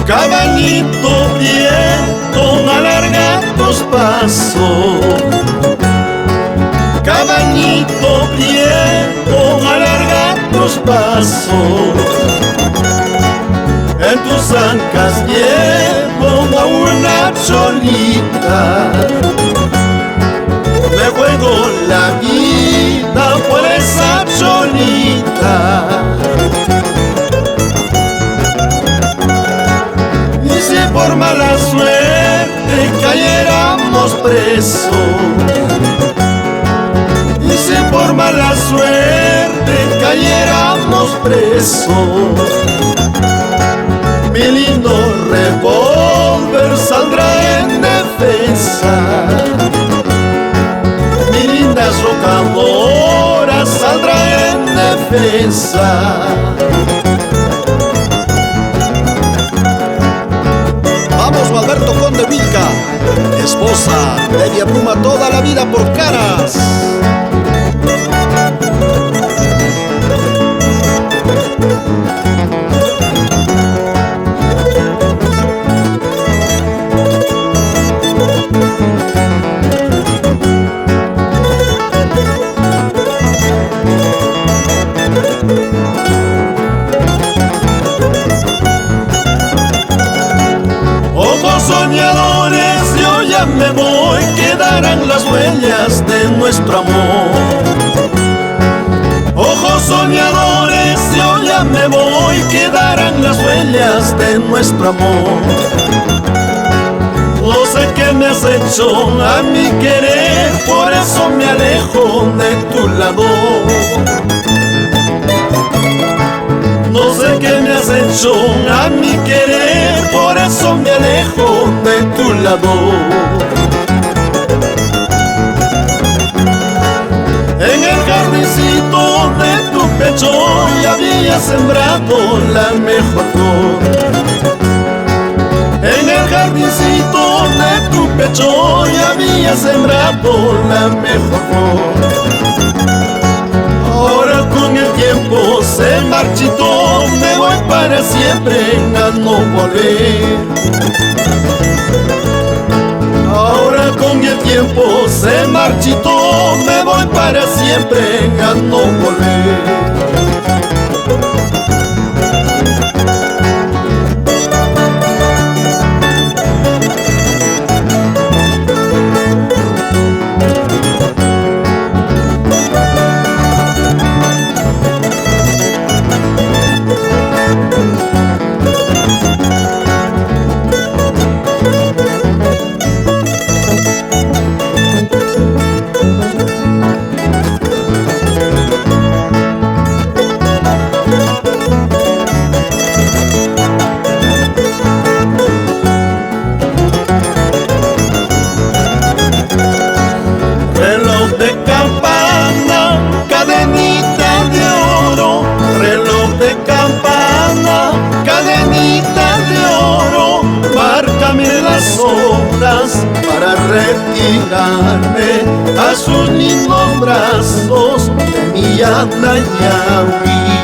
Caballito viento, alarga tus pasos. Caballito viento, alarga tus pasos. En tus ancas llevo a una cholita. Me juego la vida por esa cholita. Y si por mala suerte cayéramos presos, y si por mala suerte cayéramos presos, mi lindo revólver saldrá en defensa. Mi linda socavora saldrá en defensa. Vamos, Alberto Conde Vilca, esposa de Villa Pluma toda la vida por Caras. Soñadores, yo ya me voy, quedarán las huellas de nuestro amor. Ojos soñadores, yo ya me voy, quedarán las huellas de nuestro amor. No sé qué me has hecho a mi querer, por eso me alejo de tu lado. No sé qué me has hecho a mi querer, por eso me alejo de tu lado. En el jardincito de tu pecho ya había sembrado la mejor flor. En el jardincito de tu pecho ya había sembrado la mejor flor. Ahora con el tiempo se marchitó, me voy para siempre a no volver. Ahora con el tiempo se marchitó, me voy para siempre a no volver. Para retirarme a sus lindos brazos de mi Yatna Yawi.